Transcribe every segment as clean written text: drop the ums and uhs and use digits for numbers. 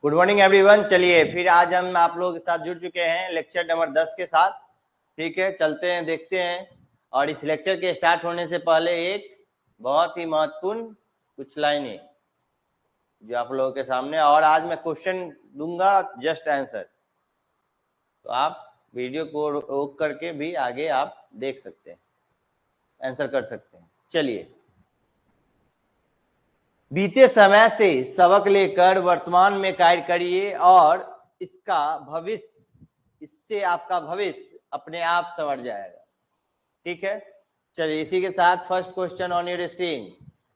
Good morning everyone. चलिए फिर आज हम आप लोगों के साथ जुड़ चुके हैं लेक्चर नंबर 10 के साथ। ठीक है, चलते हैं, देखते हैं। और इस लेक्चर के स्टार्ट होने से पहले एक बहुत ही महत्वपूर्ण कुछ लाइनें जो आप लोगों के सामने, और आज मैं क्वेश्चन दूंगा, जस्ट आंसर। तो आप वीडियो को रोक करके भी आगे आप देख सकते हैं, आंसर कर सकते हैं। चलिए, बीते समय से सबक लेकर वर्तमान में कार्य करिए और इसका भविष्य, इससे आपका भविष्य अपने आप संवर जाएगा। ठीक है, चलिए इसी के साथ first question on your screen.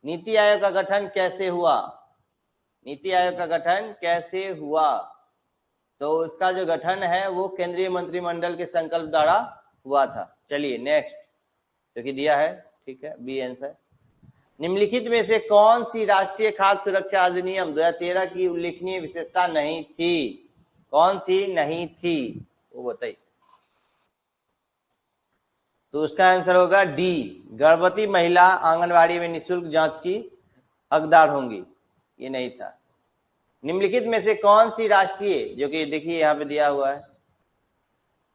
NITI Aayog का गठन कैसे हुआ? नीति आयोग का गठन कैसे हुआ? तो उसका जो गठन है वो केंद्रीय मंत्रिमंडल के संकल्प द्वारा हुआ था। चलिए नेक्स्ट, जो कि दिया है, ठीक है, बी आंसर। निम्नलिखित में से कौन सी राष्ट्रीय खाद्य सुरक्षा अधिनियम 2013 की उल्लेखनीय विशेषता नहीं थी? कौन सी नहीं थी वो बताइए। तो उसका आंसर होगा डी, गर्भवती महिला आंगनवाड़ी में निःशुल्क जांच की हकदार होंगी। ये नहीं था। निम्नलिखित में से कौन सी राष्ट्रीय, जो कि देखिए यहाँ पे दिया हुआ है,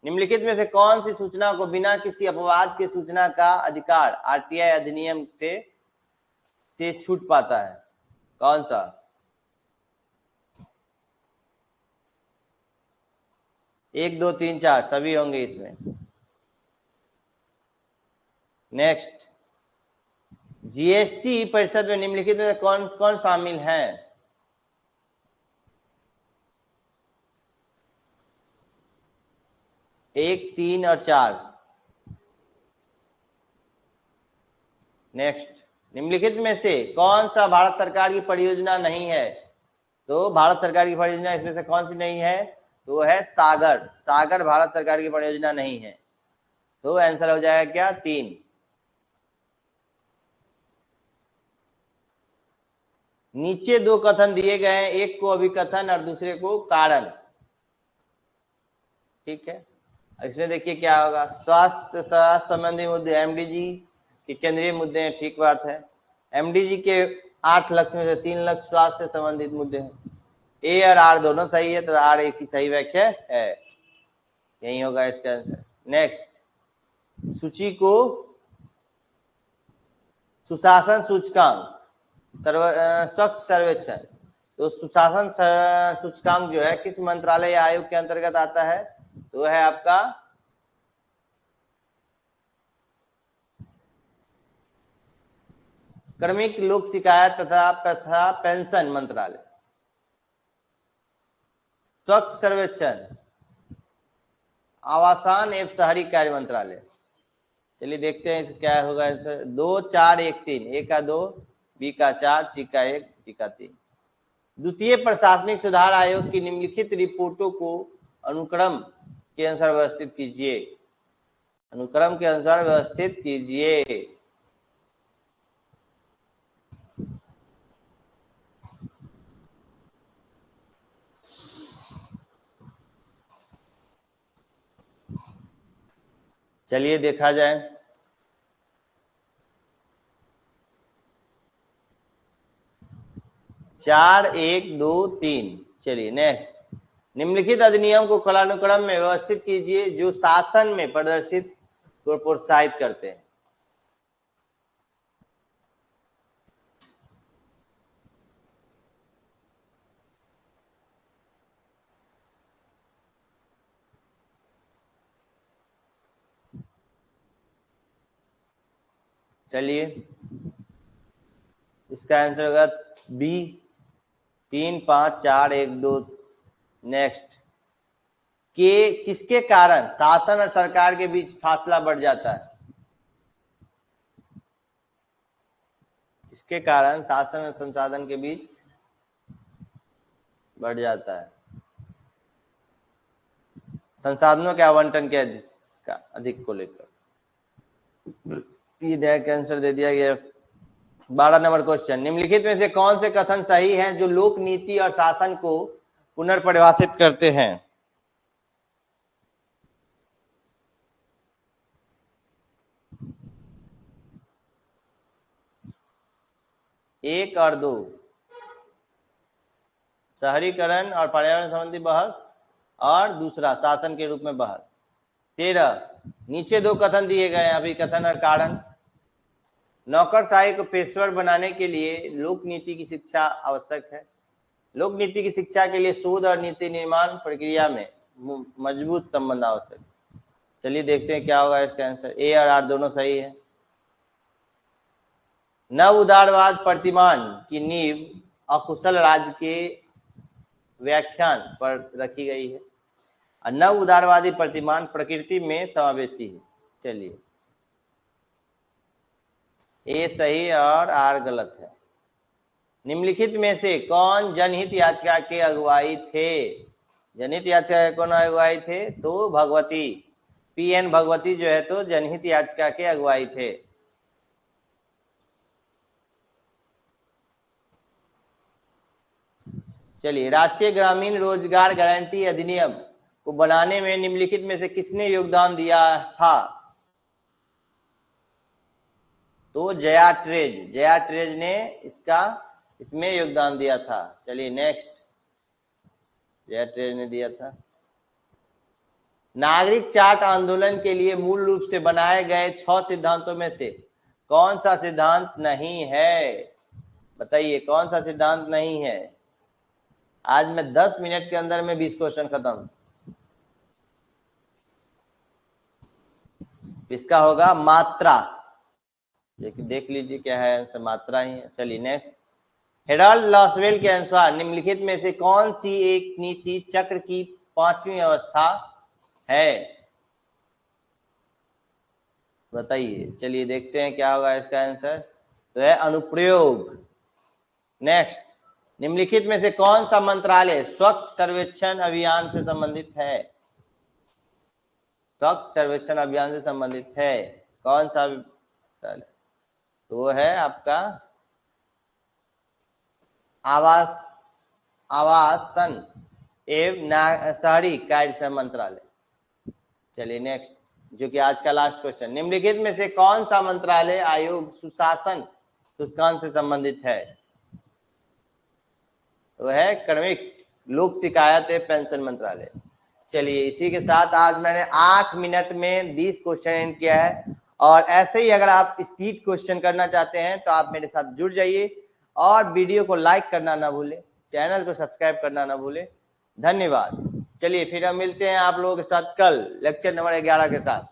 निम्नलिखित में से कौन सी सूचना को बिना किसी अपवाद के सूचना का अधिकार आरटीआई अधिनियम से छूट पाता है? कौन सा? एक दो तीन चार सभी होंगे इसमें। नेक्स्ट, जीएसटी परिषद में निम्नलिखित में कौन कौन शामिल है? एक, तीन और चार। नेक्स्ट, निम्नलिखित में से कौन सा भारत सरकार की परियोजना नहीं है? तो भारत सरकार की परियोजना इसमें से कौन सी नहीं है? तो है सागर। सागर भारत सरकार की परियोजना नहीं है। तो आंसर हो जाएगा क्या? तीन। नीचे दो कथन दिए गए हैं, एक को अभिकथन और दूसरे को कारण। ठीक है, इसमें देखिए क्या होगा। स्वास्थ्य संबंधी मुद्दे एमडीजी के केंद्रीय मुद्दे हैं, ठीक बात है। एमडीजी के 8 लक्ष्य में से 3 लक्ष्य स्वास्थ्य से संबंधित मुद्दे हैं। ए और आर दोनों सही है, तो आर एक ही सही व्याख्या है, यही होगा इसका आंसर। नेक्स्ट, सूची को सुशासन सूचकांक स्वच्छ सर्वेक्षण, तो सुशासन सूचकांक जो है किस मंत्रालय या आयोग के अंतर्गत आता है? तो है आपका कार्मिक लोक शिकायत तथा पेंशन मंत्रालय। स्वच्छ सर्वेक्षण आवासन एवं शहरी कार्य मंत्रालय। चलिए देखते हैं क्या होगा आंसर। 2 4 1 3, ए का 2, बी का 4, सी का 1, डी का 3। द्वितीय प्रशासनिक सुधार आयोग की निम्नलिखित रिपोर्टों को अनुक्रम के अनुसार व्यवस्थित कीजिए। अनुक्रम के अनुसार व्यवस्थित कीजिए। चलिए देखा जाए। चार, एक, दो, तीन। चलिए नेक्स्ट, निम्नलिखित अधिनियम को कालानुक्रम में व्यवस्थित कीजिए जो शासन में प्रदर्शित को प्रोत्साहित करते हैं। चलिए इसका आंसर होगा बी, 3 5 4 1 2। नेक्स्ट, के किसके कारण शासन और सरकार के बीच फासला बढ़ जाता है? किसके कारण शासन और संसाधन के बीच बढ़ जाता है? संसाधनों के आवंटन के अधिक को लेकर। ये डायरेक्ट आंसर दे दिया गया। 12 नंबर क्वेश्चन, निम्नलिखित में से कौन से कथन सही हैं जो लोक नीति और शासन को पुनर्परिभाषित करते हैं? 1 और 2 शहरीकरण और पर्यावरण संबंधी बहस, और दूसरा शासन के रूप में बहस। 13 नीचे 2 कथन दिए गए हैं, अभी कथन और कारण। नौकरशाही को पेशेवर बनाने के लिए लोक नीति की शिक्षा आवश्यक है। लोक नीति की शिक्षा के लिए शोध और नीति निर्माण प्रक्रिया में मजबूत संबंध आवश्यक। चलिए देखते हैं क्या होगा इसका आंसर। ए और आर दोनों सही है। नव उदारवाद प्रतिमान की नींव अकुशल राज्य के व्याख्यान पर रखी गई है। नव उदारवादी प्रतिमान प्रकृति में समावेशी है। चलिए ए सही और आर गलत है। निम्नलिखित में से कौन जनहित याचिका के अगुवाई थे? जनहित याचिका के कौन अगुवाई थे? तो भगवती, पीएन भगवती जो है तो जनहित याचिका के अगुवाई थे। चलिए, राष्ट्रीय ग्रामीण रोजगार गारंटी अधिनियम को बनाने में निम्नलिखित में से किसने योगदान दिया था? तो जया ट्रेज ने इसमें योगदान दिया था। चलिए नेक्स्ट, जया ट्रेज ने दिया था। नागरिक चार्ट आंदोलन के लिए मूल रूप से बनाए गए 6 सिद्धांतों में से कौन सा सिद्धांत नहीं है? बताइए कौन सा सिद्धांत नहीं है? आज मैं 10 मिनट के अंदर में 20 क्वेश्चन खत्म। इसका होगा मात्रा। देख लीजिए क्या है आंसर, मात्रा ही है। चलिए नेक्स्ट, हेराल्ड लॉसवेल के अनुसार निम्नलिखित में से कौन सी एक नीति चक्र की 5वीं अवस्था है? बताइए। चलिए देखते हैं क्या होगा इसका आंसर, तो है अनुप्रयोग। नेक्स्ट, निम्नलिखित में से कौन सा मंत्रालय स्वच्छ सर्वेक्षण अभियान से संबंधित है? स्वच्छ सर्वेक्षण अभियान से संबंधित है कौन सा? तो वो है आपका आवासन एवं शहरी कार्य मंत्रालय। चलिए नेक्स्ट, जो कि आज का लास्ट क्वेश्चन, निम्नलिखित में से कौन सा मंत्रालय आयोग सुशासन सूचकांक से संबंधित है? वो है कार्मिक लोक शिकायत एवं पेंशन मंत्रालय। चलिए इसी के साथ आज मैंने 8 मिनट में 20 क्वेश्चन एंड किया है। और ऐसे ही अगर आप स्पीड क्वेश्चन करना चाहते हैं तो आप मेरे साथ जुड़ जाइए और वीडियो को लाइक करना ना भूलें, चैनल को सब्सक्राइब करना ना भूलें। धन्यवाद। चलिए फिर हम मिलते हैं आप लोगों के साथ कल लेक्चर नंबर 11 के साथ।